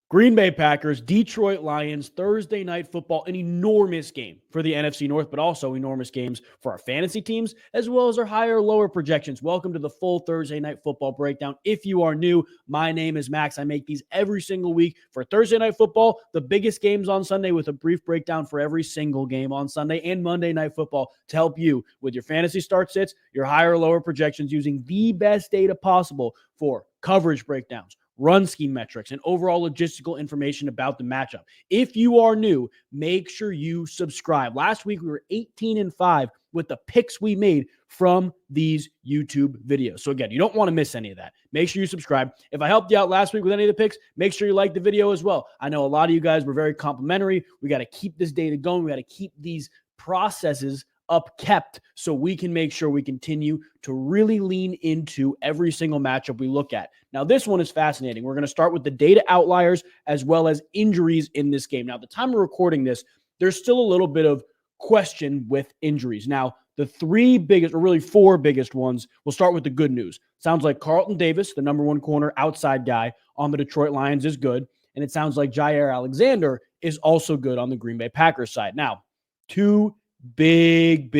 Green Bay Packers, Detroit Lions, Thursday Night Football, an enormous game for the NFC North, but also enormous games for our fantasy teams, as well as our higher lower projections. Welcome to the full Thursday Night Football breakdown. If you are new, my name is Max. I make these every single week for Thursday Night Football, the biggest games on Sunday, with a brief breakdown for every single game on Sunday, and Monday Night Football to help you with your fantasy start sits, your higher lower projections, using the best data possible for coverage breakdowns, run scheme metrics, and overall logistical information about the matchup. If you are new, make sure you subscribe. Last week, we were 18-5 with the picks we made from these YouTube videos. So again, you don't want to miss any of that. Make sure you subscribe. If I helped you out last week with any of the picks, make sure you like the video as well. I know a lot of you guys were very complimentary. We got to keep this data going. We got to keep these processes upkept so we can make sure we continue to really lean into every single matchup we look at. Now, this one is fascinating. We're going to start with the data outliers as well as injuries in this game. Now, at the time of recording this, there's still a little bit of question with injuries. Now, the three biggest, or really four biggest ones, we'll start with the good news. Sounds like Carlton Davis, the number one corner outside guy on the Detroit Lions, is good. And it sounds like Jaire Alexander is also good on the Green Bay Packers side. Now, two big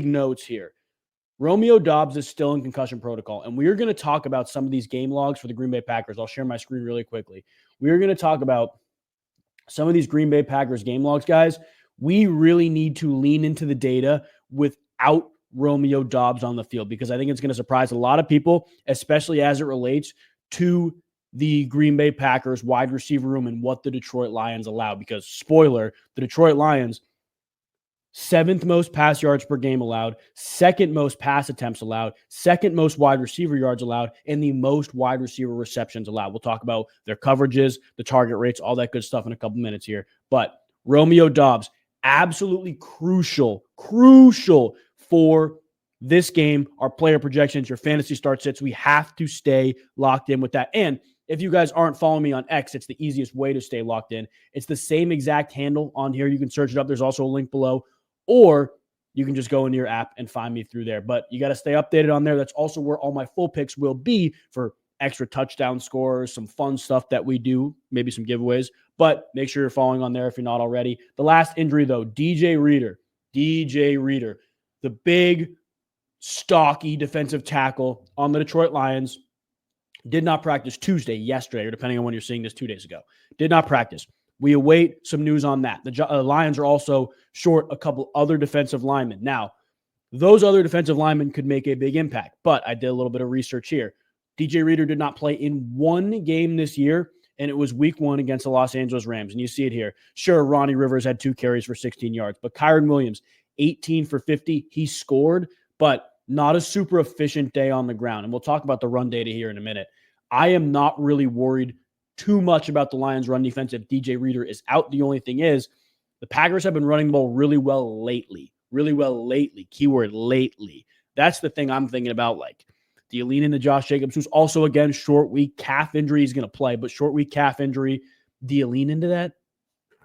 notes here. Romeo Doubs is still in concussion protocol, and we are going to talk about some of these game logs for the Green Bay Packers. I'll share my screen really quickly. We are going to talk about some of these Green Bay Packers game logs, guys. We really need to lean into the data without Romeo Doubs on the field, because I think it's going to surprise a lot of people, especially as it relates to the Green Bay Packers wide receiver room and what the Detroit Lions allow. Because, spoiler, the Detroit Lions, 7th most pass yards per game allowed, 2nd most pass attempts allowed, 2nd most wide receiver yards allowed, and the most wide receiver receptions allowed. We'll talk about their coverages, the target rates, all that good stuff in a couple minutes here. But Romeo Doubs, absolutely crucial for this game, our player projections, your fantasy start sits. We have to stay locked in with that. And if you guys aren't following me on X, it's the easiest way to stay locked in. It's the same exact handle on here. You can search it up. There's also a link below. Or you can just go into your app and find me through there. But you got to stay updated on there. That's also where all my full picks will be for extra touchdown scores, some fun stuff that we do, maybe some giveaways. But make sure you're following on there if you're not already. The last injury, though, DJ Reader, the big, stocky defensive tackle on the Detroit Lions, did not practice yesterday, or depending on when you're seeing this, 2 days ago. Did not practice. We await some news on that. The Lions are also short a couple other defensive linemen. Now, those other defensive linemen could make a big impact, but I did a little bit of research here. DJ Reader did not play in one game this year, and it was week 1 against the Los Angeles Rams, and you see it here. Sure, Ronnie Rivers had 2 carries for 16 yards, but Kyren Williams, 18 for 50. He scored, but not a super efficient day on the ground, and we'll talk about the run data here in a minute. I am not really worried too much about the Lions' run defense if DJ Reader is out. The only thing is, the Packers have been running the ball really well lately. Keyword lately. That's the thing I'm thinking about. Like, do you lean into Josh Jacobs, who's also, again, short week calf injury? He's going to play, but short week calf injury. Do you lean into that?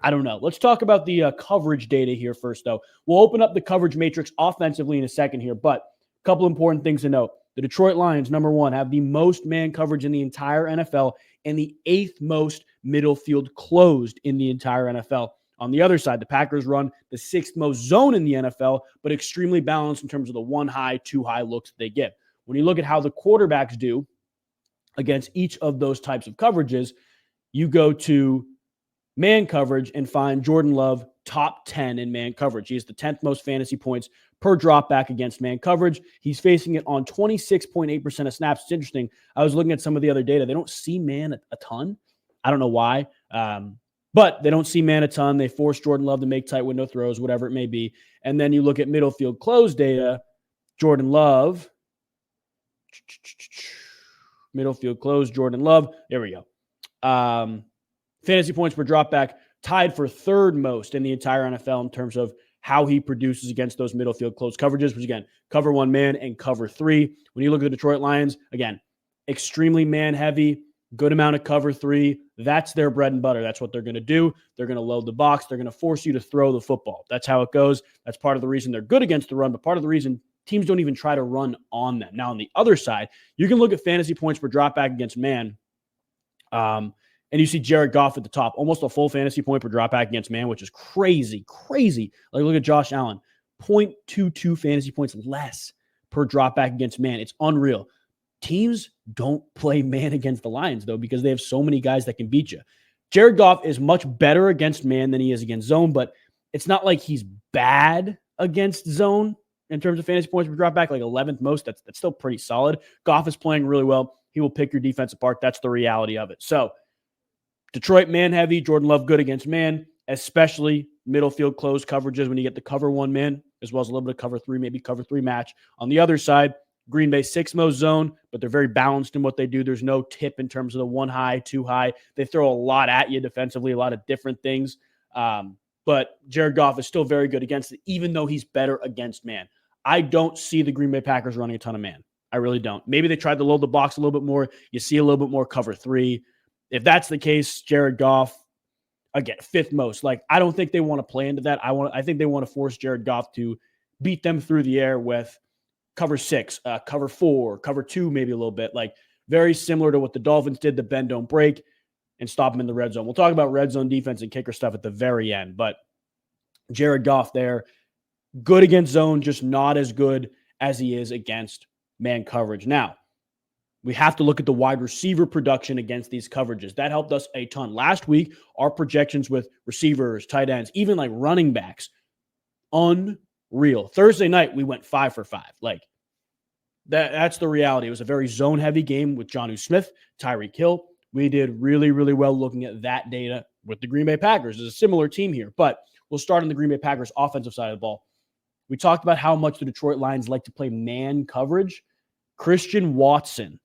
I don't know. Let's talk about the coverage data here first, though. We'll open up the coverage matrix offensively in a second here, but a couple important things to note. The Detroit Lions, number 1, have the most man coverage in the entire NFL and the 8th most middle field closed in the entire NFL. On the other side, the Packers run the 6th most zone in the NFL, but extremely balanced in terms of the 1 high, 2 high looks that they get. When you look at how the quarterbacks do against each of those types of coverages, you go to man coverage and find Jordan Love top 10 in man coverage. He has the 10th most fantasy points per drop back against man coverage. He's facing it on 26.8% of snaps. It's interesting. I was looking at some of the other data. They don't see man a ton. I don't know why, but they don't see man a ton. They force Jordan Love to make tight window throws, whatever it may be. And then you look at middle field close data, Jordan Love, middle field close, Jordan Love. There we go. Fantasy points per drop back, tied for 3rd most in the entire NFL in terms of how he produces against those middle field close coverages, which, again, cover 1 man and cover 3. When you look at the Detroit Lions, again, extremely man heavy, good amount of cover 3. That's their bread and butter. That's what they're going to do. They're going to load the box. They're going to force you to throw the football. That's how it goes. That's part of the reason they're good against the run, but part of the reason teams don't even try to run on them. Now, on the other side, you can look at fantasy points per drop back against man. And you see Jared Goff at the top, almost a full fantasy point per dropback against man, which is crazy, crazy. Like, look at Josh Allen, 0.22 fantasy points less per dropback against man. It's unreal. Teams don't play man against the Lions, though, because they have so many guys that can beat you. Jared Goff is much better against man than he is against zone, but it's not like he's bad against zone in terms of fantasy points per dropback, like 11th most. That's still pretty solid. Goff is playing really well. He will pick your defense apart. That's the reality of it. So, Detroit man heavy, Jordan Love good against man, especially middle field closed coverages when you get the cover one man, as well as a little bit of cover three, maybe cover three match. On the other side, Green Bay 6 most zone, but they're very balanced in what they do. There's no tip in terms of the 1 high, 2 high. They throw a lot at you defensively, a lot of different things. But Jared Goff is still very good against it, even though he's better against man. I don't see the Green Bay Packers running a ton of man. I really don't. Maybe they tried to load the box a little bit more. You see a little bit more cover three. If that's the case, Jared Goff, again, 5th most. Like, I don't think they want to play into that. I think they want to force Jared Goff to beat them through the air with cover 6, cover 4, cover 2, maybe a little bit. Like, very similar to what the Dolphins did, the bend don't break, and stop them in the red zone. We'll talk about red zone defense and kicker stuff at the very end. But Jared Goff there, good against zone, just not as good as he is against man coverage. Now, we have to look at the wide receiver production against these coverages. That helped us a ton. Last week, our projections with receivers, tight ends, even like running backs, unreal. Thursday night, we went 5 for 5. Like, that's the reality. It was a very zone-heavy game with Jonnu Smith, Tyreek Hill. We did really, really well looking at that data with the Green Bay Packers. It's a similar team here, but we'll start on the Green Bay Packers offensive side of the ball. We talked about how much the Detroit Lions like to play man coverage. Christian Watson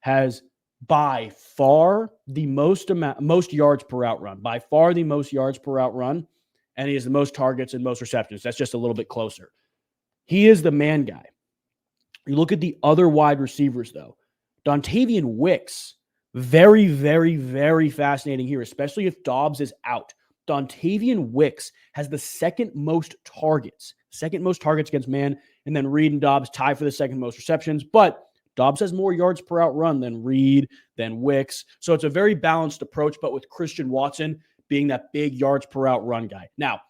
has by far the most yards per out run, by far the most yards per out run, and he has the most targets and most receptions. That's just a little bit closer. He is the man guy. You look at the other wide receivers, though. Dontavian Wicks, very, very, very fascinating here, especially if Doubs is out. Dontavian Wicks has the second most targets against man, and then Reed and Doubs tie for the second most receptions, but Doubs has more yards per out run than Reed, than Wicks. So it's a very balanced approach, but with Christian Watson being that big yards per out run guy. Now,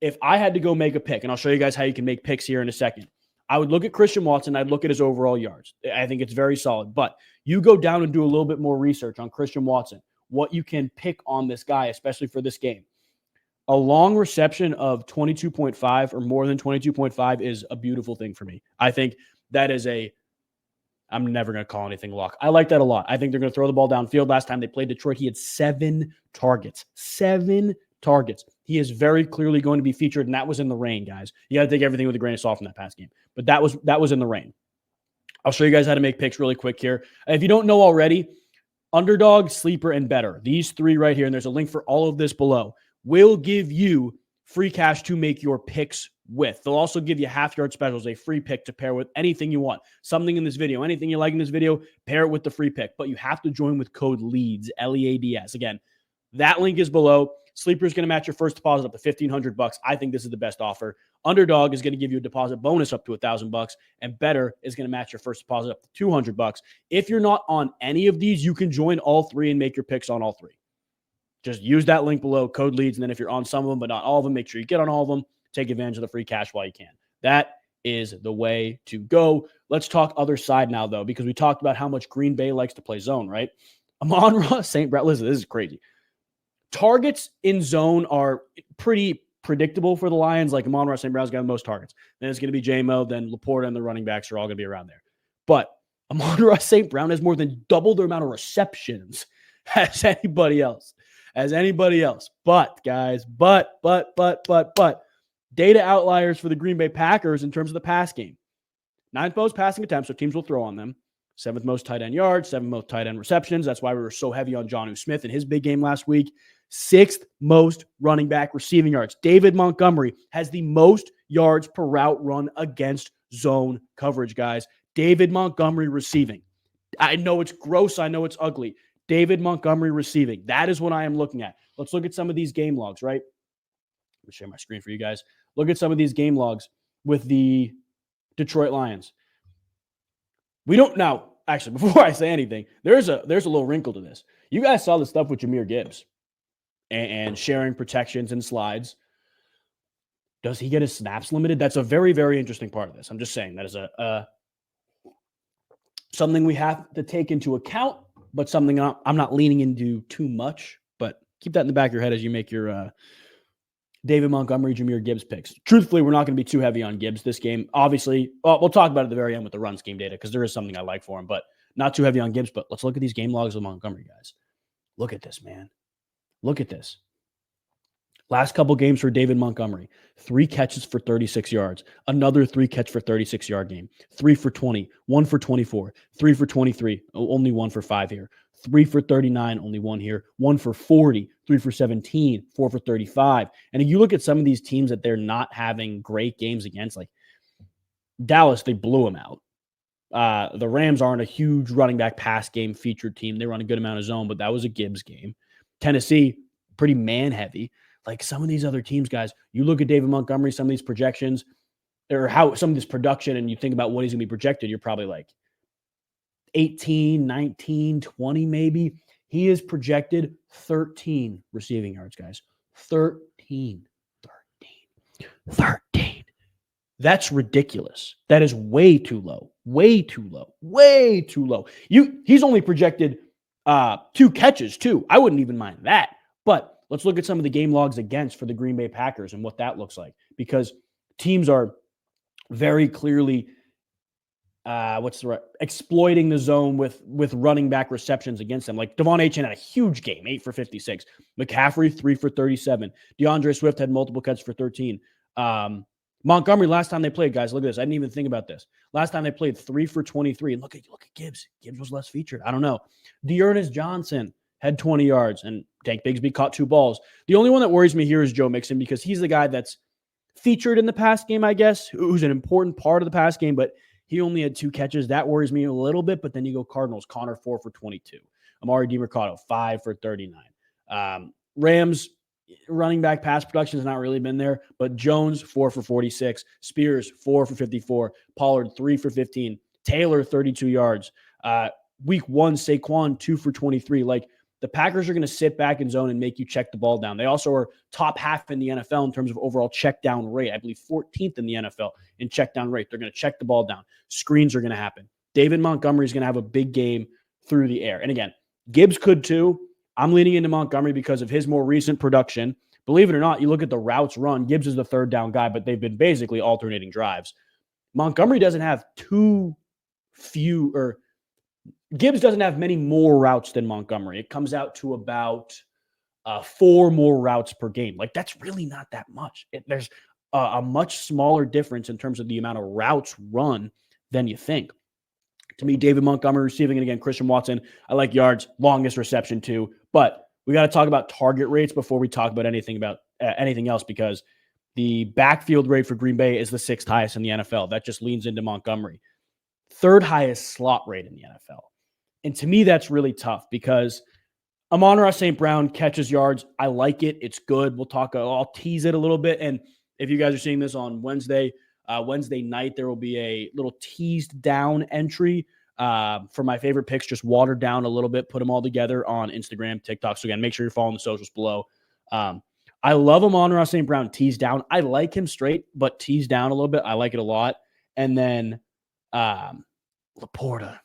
if I had to go make a pick, and I'll show you guys how you can make picks here in a second, I would look at Christian Watson. I'd look at his overall yards. I think it's very solid. But you go down and do a little bit more research on Christian Watson, what you can pick on this guy, especially for this game. A long reception of 22.5 or more than 22.5 is a beautiful thing for me. I think that is I'm never going to call anything luck. I like that a lot. I think they're going to throw the ball downfield. Last time they played Detroit, he had 7 targets. 7 targets. He is very clearly going to be featured, and that was in the rain, guys. You got to take everything with a grain of salt from that pass game. But that was in the rain. I'll show you guys how to make picks really quick here. If you don't know already, underdog, sleeper, and better. These 3 right here, and there's a link for all of this below, will give you free cash to make your picks with. They'll also give you half-yard specials, a free pick to pair with anything you want. Something in this video, anything you like in this video, pair it with the free pick. But you have to join with code LEADS, L-E-A-D-S. Again, that link is below. Sleeper is going to match your first deposit up to $1,500. I think this is the best offer. Underdog is going to give you a deposit bonus up to $1,000, and Better is going to match your first deposit up to $200. If you're not on any of these, you can join all 3 and make your picks on all 3. Just use that link below, code LEADS, and then if you're on some of them but not all of them, make sure you get on all of them. Take advantage of the free cash while you can. That is the way to go. Let's talk other side now, though, because we talked about how much Green Bay likes to play zone, right? Amon-Ra St. Brown, listen, this is crazy. Targets in zone are pretty predictable for the Lions. Like Amon-Ra St. Brown's got the most targets. Then it's going to be J-Mo, then Laporta and the running backs are all going to be around there. But Amon-Ra St. Brown has more than double the amount of receptions as anybody else. But, guys, but, data outliers for the Green Bay Packers in terms of the pass game. 9th most passing attempts, so teams will throw on them. 7th most tight end yards, 7th most tight end receptions. That's why we were so heavy on Jonnu Smith in his big game last week. 6th most running back receiving yards. David Montgomery has the most yards per route run against zone coverage, guys. David Montgomery receiving. I know it's gross. I know it's ugly. David Montgomery receiving. That is what I am looking at. Let's look at some of these game logs, right? Let me share my screen for you guys. Look at some of these game logs with the Detroit Lions. We don't now, actually, before I say anything, there's a little wrinkle to this. You guys saw the stuff with Jahmyr Gibbs and sharing protections and slides. Does he get his snaps limited? That's a very, very interesting part of this. I'm just saying that is something we have to take into account, but something I'm not leaning into too much. But keep that in the back of your head as you make your David Montgomery, Jahmyr Gibbs picks. Truthfully, we're not going to be too heavy on Gibbs this game. Obviously, we'll talk about it at the very end with the run scheme data because there is something I like for him, but not too heavy on Gibbs. But let's look at these game logs of Montgomery, guys. Look at this, man. Look at this. Last couple games for David Montgomery, 3 catches for 36 yards, another 3 catch for 36-yard game, 3 for 20, 1 for 24, 3 for 23, only 1 for 5 here, 3 for 39, only 1 here, 1 for 40, 3 for 17, 4 for 35. And if you look at some of these teams that they're not having great games against, like Dallas, they blew them out. The Rams aren't a huge running back pass game featured team. They run a good amount of zone, but that was a Gibbs game. Tennessee, pretty man heavy. Like some of these other teams, guys, you look at David Montgomery, some of these projections, or how some of this production, and you think about what he's going to be projected, you're probably like 18, 19, 20 maybe. He is projected 13 receiving yards, guys. 13. That's ridiculous. That is way too low. Way too low. Way too low. He's only projected 2 catches, too. I wouldn't even mind that. But let's look at some of the game logs against for the Green Bay Packers and what that looks like, because teams are very clearly exploiting the zone with running back receptions against them. Like Devon Achane had a huge game, 8 for 56. McCaffrey, 3 for 37. DeAndre Swift had multiple catches for 13. Montgomery, last time they played, guys, look at this. I didn't even think about this. Last time they played, 3 for 23. And look at Gibbs. Gibbs was less featured. I don't know. Dearness Johnson had 20 yards, and Tank Bigsby caught 2 balls. The only one that worries me here is Joe Mixon, because he's the guy that's featured in the pass game, I guess, who's an important part of the pass game, but he only had 2 catches. That worries me a little bit, but then you go Cardinals, Connor 4 for 22. Amari DiMercado, 5 for 39. Rams running back pass production has not really been there, but Jones, 4 for 46. Spears, 4 for 54. Pollard, 3 for 15. Taylor, 32 yards. Week 1, Saquon, 2 for 23. Like, the Packers are going to sit back in zone and make you check the ball down. They also are top half in the NFL in terms of overall check down rate. I believe 14th in the NFL in check down rate. They're going to check the ball down. Screens are going to happen. David Montgomery is going to have a big game through the air. And again, Gibbs could too. I'm leaning into Montgomery because of his more recent production. Believe it or not, you look at the routes run, Gibbs is the 3rd down guy, but they've been basically alternating drives. Montgomery doesn't have Gibbs doesn't have many more routes than Montgomery. It comes out to about 4 more routes per game. Like, that's really not that much. There's a much smaller difference in terms of the amount of routes run than you think. To me, David Montgomery receiving, and again, Christian Watson, I like yards, longest reception too. But we got to talk about target rates before we talk about anything else, because the backfield rate for Green Bay is the 6th highest in the NFL. That just leans into Montgomery. 3rd highest slot rate in the NFL. And to me, that's really tough because Amon-Ra St. Brown catches yards. I like it. It's good. I'll tease it a little bit. And if you guys are seeing this on Wednesday night, there will be a little teased down entry for my favorite picks, just watered down a little bit, put them all together on Instagram, TikTok. So again, make sure you're following the socials below. I love Amon-Ra St. Brown teased down. I like him straight, but teased down a little bit. I like it a lot. And then Laporta.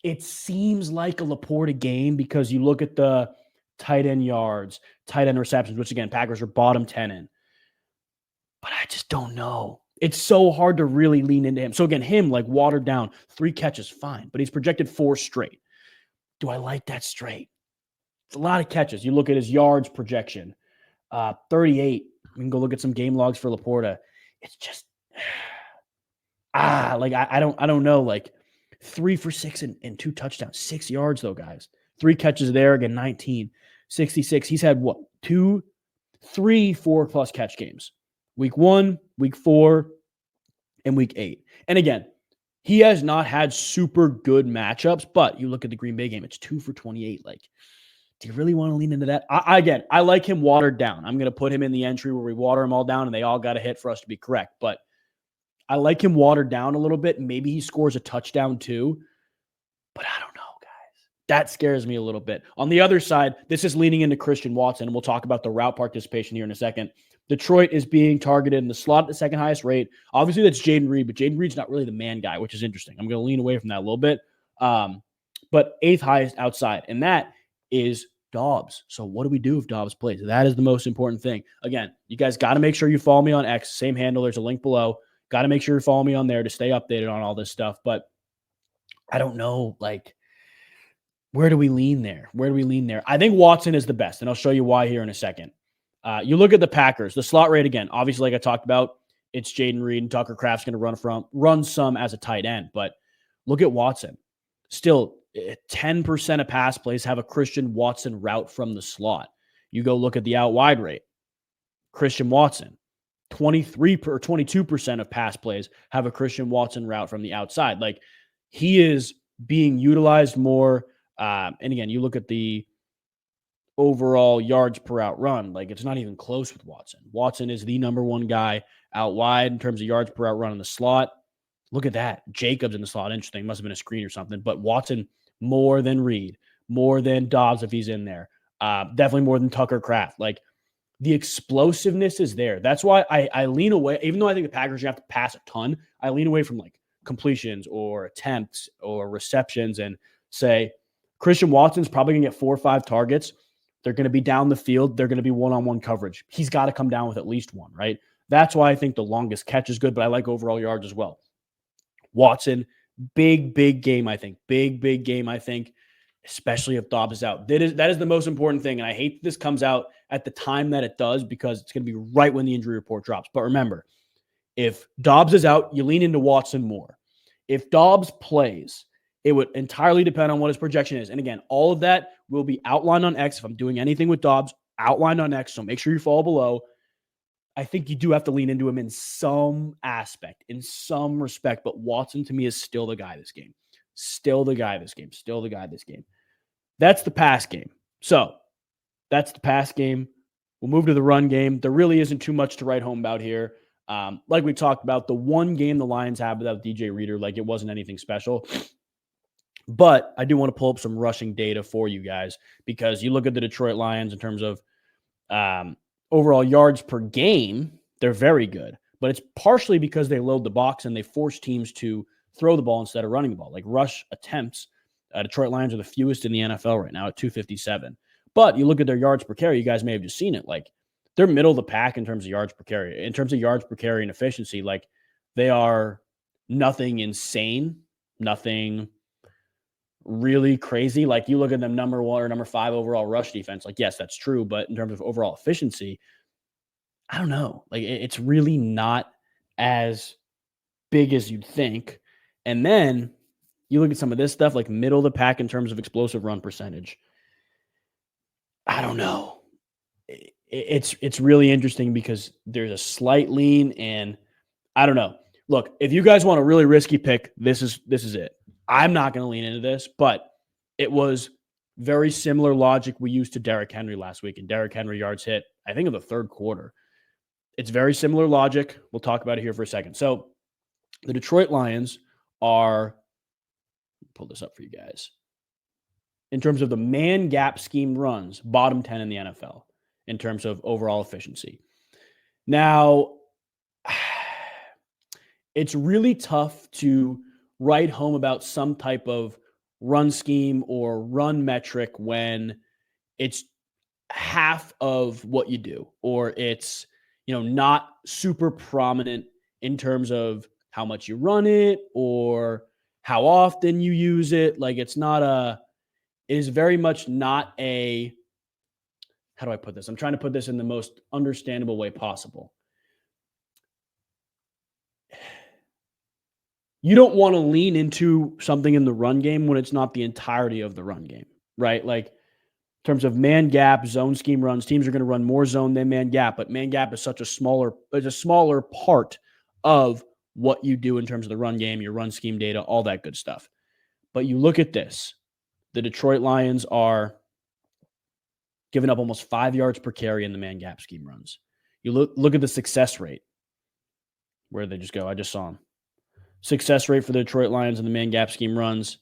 It seems like a Laporta game because you look at the tight end yards, tight end receptions, which again, Packers are bottom 10 in. But I just don't know. It's so hard to really lean into him. So again, him like watered down, 3 catches, fine. But he's projected 4 straight. Do I like that straight? It's a lot of catches. You look at his yards projection, 38. We can go look at some game logs for Laporta. It's just, I don't know. Like, 3 for 6 and 2 touchdowns, 6 yards though, guys. 3 catches there, again, 19, 66. He's had 3 4+ catch games. Week 1, week 4, and week 8. And again, he has not had super good matchups, but you look at the Green Bay game, it's 2 for 28. Like, do you really want to lean into that? I like him watered down. I'm going to put him in the entry where we water them all down and they all got to hit for us to be correct. But I like him watered down a little bit. Maybe he scores a touchdown too. But I don't know, guys. That scares me a little bit. On the other side, this is leaning into Christian Watson, and we'll talk about the route participation here in a second. Detroit is being targeted in the slot at the second highest rate. Obviously, that's Jaden Reed, but Jaden Reed's not really the man guy, which is interesting. I'm going to lean away from that a little bit. But eighth highest outside, and that is Doubs. So what do we do if Doubs plays? That is the most important thing. Again, you guys got to make sure you follow me on X, same handle. There's a link below. Got to make sure you follow me on there to stay updated on all this stuff. But I don't know, where do we lean there? I think Watson is the best, and I'll show you why here in a second. You look at the Packers, the slot rate again. Obviously, like I talked about, it's Jaden Reed and Tucker Kraft's going to run some as a tight end. But look at Watson. Still, 10% of pass plays have a Christian Watson route from the slot. You go look at the out wide rate. Christian Watson, 23 or 22% of pass plays have a Christian Watson route from the outside. He is being utilized more. And again, you look at the overall yards per out run, it's not even close with Watson. Watson is the number one guy out wide in terms of yards per out run in the slot. Look at that. Jacobs in the slot. Interesting. Must have been a screen or something. But Watson more than Reed, more than Doubs if he's in there. Definitely more than Tucker Kraft. The explosiveness is there. That's why I lean away. Even though I think the Packers have to pass a ton, I lean away from completions or attempts or receptions and say Christian Watson's probably going to get 4 or 5 targets. They're going to be down the field. They're going to be one-on-one coverage. He's got to come down with at least one, right? That's why I think the longest catch is good, but I like overall yards as well. Watson, big game, I think. Big game, I think, especially if Doubs is out. That is the most important thing, and I hate this comes out at the time that it does because it's going to be right when the injury report drops. But remember, if Doubs is out, you lean into Watson more. If Doubs plays, it would entirely depend on what his projection is. And again, all of that will be outlined on X. If I'm doing anything with Doubs, outlined on X, so make sure you follow below. I think you do have to lean into him in some aspect, in some respect, but Watson to me is still the guy this game. That's the pass game. So that's the pass game. We'll move to the run game. There really isn't too much to write home about here. Like we talked about, the one game the Lions have without DJ Reader, it wasn't anything special. But I do want to pull up some rushing data for you guys because you look at the Detroit Lions in terms of overall yards per game, they're very good. But it's partially because they load the box and they force teams to throw the ball instead of running the ball. Rush attempts, Detroit Lions are the fewest in the NFL right now at 257. But you look at their yards per carry, you guys may have just seen it. They're middle of the pack in terms of yards per carry. In terms of yards per carry and efficiency, they are nothing insane, nothing really crazy. You look at them number 1 or number 5 overall rush defense. Yes, that's true. But in terms of overall efficiency, I don't know. It's really not as big as you'd think. And then you look at some of this stuff, middle of the pack in terms of explosive run percentage. I don't know. It's really interesting because there's a slight lean and I don't know. Look, if you guys want a really risky pick, this is it. I'm not going to lean into this, but it was very similar logic we used to Derrick Henry last week, and Derrick Henry yards hit, I think, in the third quarter. It's very similar logic. We'll talk about it here for a second. So the Detroit Lions are, pull this up for you guys, in terms of the man gap scheme runs, bottom 10 in the NFL in terms of overall efficiency. Now, it's really tough to write home about some type of run scheme or run metric when it's half of what you do, or it's, not super prominent in terms of how much you run it or how often you use it. It is very much not a, how do I put this? I'm trying to put this in the most understandable way possible. You don't want to lean into something in the run game when it's not the entirety of the run game, right? In terms of man gap, zone scheme runs, teams are going to run more zone than man gap, but man gap is such a smaller part of what you do in terms of the run game, your run scheme data, all that good stuff. But you look at this, the Detroit Lions are giving up almost 5 yards per carry in the man gap scheme runs. You look at the success rate. Where did they just go? I just saw them. Success rate for the Detroit Lions in the man gap scheme runs,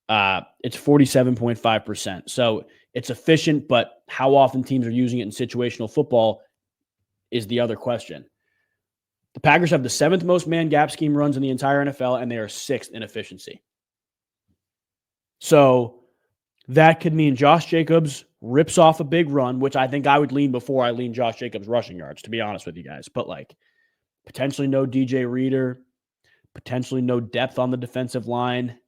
It's 47.5%. So it's efficient, but how often teams are using it in situational football is the other question. The Packers have the 7th most man gap scheme runs in the entire NFL, and they are 6th in efficiency. So that could mean Josh Jacobs rips off a big run, which I think I would lean before I lean Josh Jacobs rushing yards, to be honest with you guys. But like potentially no DJ Reader, potentially no depth on the defensive line.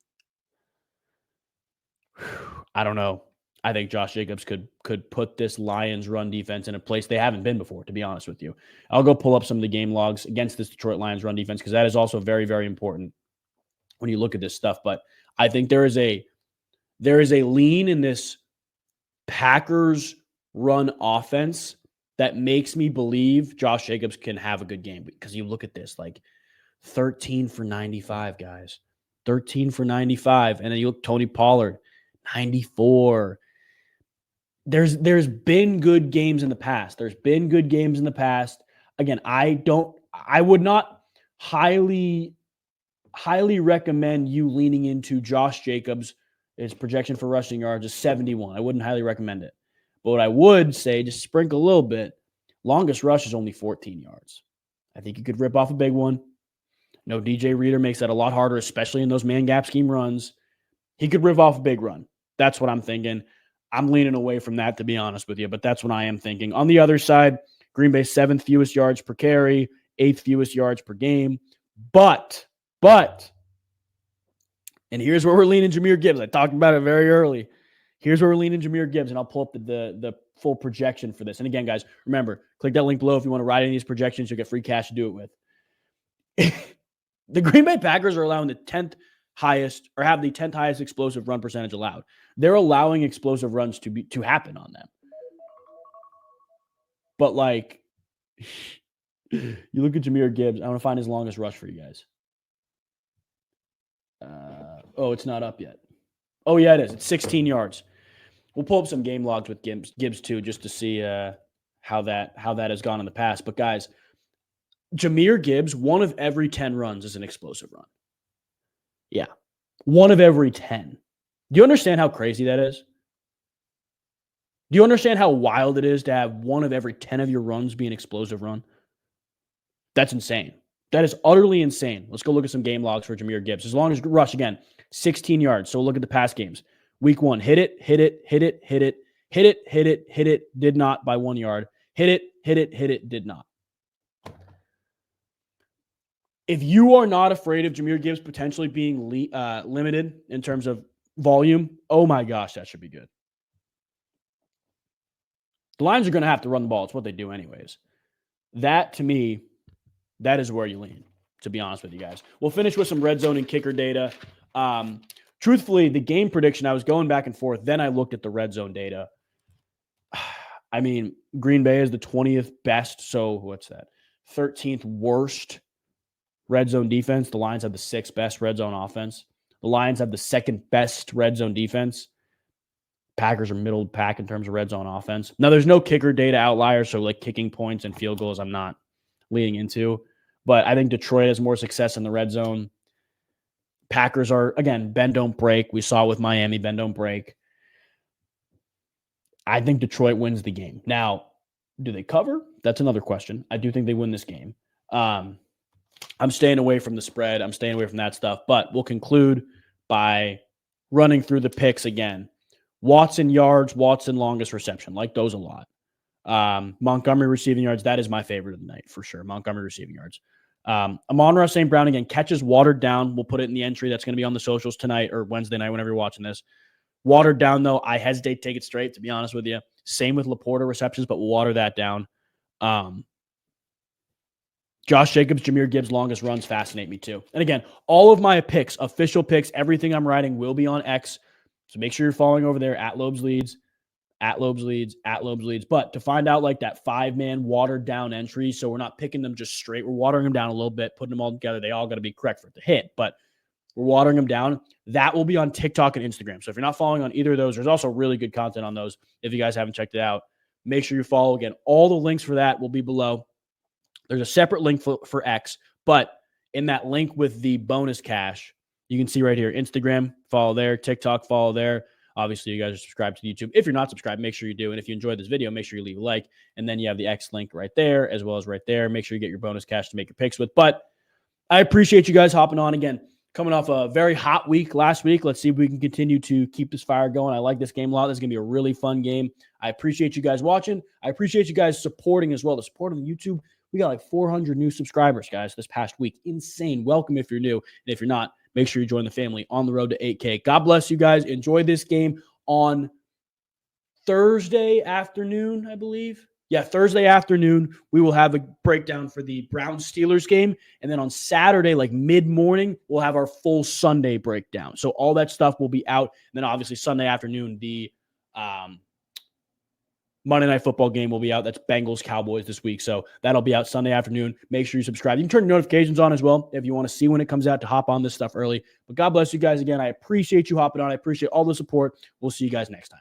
I don't know. I think Josh Jacobs could put this Lions run defense in a place they haven't been before, to be honest with you. I'll go pull up some of the game logs against this Detroit Lions run defense because that is also very, very important when you look at this stuff. But I think there is a lean in this Packers run offense that makes me believe Josh Jacobs can have a good game because you look at this, like 13 for 95, guys. 13 for 95. And then you look Tony Pollard, 94. There's been good games in the past. Again, I would not highly recommend you leaning into Josh Jacobs. His projection for rushing yards is 71. I wouldn't highly recommend it. But what I would say, just sprinkle a little bit, longest rush is only 14 yards. I think you could rip off a big one. No, DJ Reader makes that a lot harder, especially in those man gap scheme runs. He could rip off a big run. That's what I'm thinking. I'm leaning away from that, to be honest with you, but that's what I am thinking. On the other side, Green Bay 7th fewest yards per carry, 8th fewest yards per game. But, and here's where we're leaning Jahmyr Gibbs. I talked about it very early. Here's where we're leaning Jahmyr Gibbs, and I'll pull up the full projection for this. And again, guys, remember, click that link below if you want to write any of these projections. You'll get free cash to do it with. The Green Bay Packers are allowing the 10th highest, or have the 10th highest explosive run percentage allowed. They're allowing explosive runs to happen on them. But like, you look at Jahmyr Gibbs. I want to find his longest rush for you guys. It's not up yet. Oh yeah, it is. It's 16 yards. We'll pull up some game logs with Gibbs too, just to see how that has gone in the past. But guys, Jahmyr Gibbs, 1 of every 10 runs is an explosive run. Yeah. 1 of every 10. Do you understand how crazy that is? Do you understand how wild it is to have 1 of every 10 of your runs be an explosive run? That's insane. That is utterly insane. Let's go look at some game logs for Jahmyr Gibbs. His longest rush, again, 16 yards. So we'll look at the past games. Week 1, hit it, did not by 1 yard. Hit it, did not. If you are not afraid of Jahmyr Gibbs potentially being limited in terms of volume, oh my gosh, that should be good. The Lions are going to have to run the ball. It's what they do anyways. That, to me, that is where you lean, to be honest with you guys. We'll finish with some red zone and kicker data. Truthfully, the game prediction, I was going back and forth. Then I looked at the red zone data. I mean, Green Bay is the 20th best. So what's that? 13th worst red zone defense. The Lions have the 6th best red zone offense. The Lions have the 2nd best red zone defense. Packers are middle of the pack in terms of red zone offense. Now, there's no kicker data outliers, so like kicking points and field goals I'm not leading into. But I think Detroit has more success in the red zone. Packers are, again, bend, don't break. We saw with Miami, bend, don't break. I think Detroit wins the game. Now, do they cover? That's another question. I do think they win this game. I'm staying away from the spread. I'm staying away from that stuff. But we'll conclude by running through the picks again. Watson yards, Watson longest reception. Like those a lot. Montgomery receiving yards. That is my favorite of the night for sure. Montgomery receiving yards. Amon-Ra St. Brown again catches watered down. We'll put it in the entry that's going to be on the socials tonight or Wednesday night whenever you're watching this. Watered down, though, I hesitate to take it straight, to be honest with you. Same with Laporta receptions, but we'll water that down. Josh Jacobs, Jahmyr Gibbs, longest runs fascinate me too. And again, all of my picks, official picks, everything I'm writing will be on X. So make sure you're following over there at Loeb's Leads, at Loeb's Leads, at Loeb's Leads. But to find out like that 5-man watered down entry, so we're not picking them just straight. We're watering them down a little bit, putting them all together. They all got to be correct for it to hit, but we're watering them down. That will be on TikTok and Instagram. So if you're not following on either of those, there's also really good content on those. If you guys haven't checked it out, make sure you follow. Again, all the links for that will be below. There's a separate link for X, but in that link with the bonus cash, You can see right here, Instagram, follow there, TikTok, follow there. Obviously, you guys are subscribed to YouTube. If you're not subscribed, make sure you do. And if you enjoyed this video, make sure you leave a like. And then you have the X link right there, as well as right there. Make sure you get your bonus cash to make your picks with. But I appreciate you guys hopping on again. Coming off a very hot week last week. Let's see if we can continue to keep this fire going. I like this game a lot. This is going to be a really fun game. I appreciate you guys watching. I appreciate you guys supporting as well. The support on YouTube. We got like 400 new subscribers, guys, this past week. Insane. Welcome if you're new. And if you're not, make sure you join the family on the road to 8K. God bless you guys. Enjoy this game on Thursday afternoon, I believe. Yeah, Thursday afternoon, we will have a breakdown for the Browns-Steelers game. And then on Saturday, like mid-morning, we'll have our full Sunday breakdown. So all that stuff will be out. And then obviously Sunday afternoon, the Monday Night Football game will be out. That's Bengals-Cowboys this week. So that'll be out Sunday afternoon. Make sure you subscribe. You can turn your notifications on as well if you want to see when it comes out to hop on this stuff early. But God bless you guys again. I appreciate you hopping on. I appreciate all the support. We'll see you guys next time.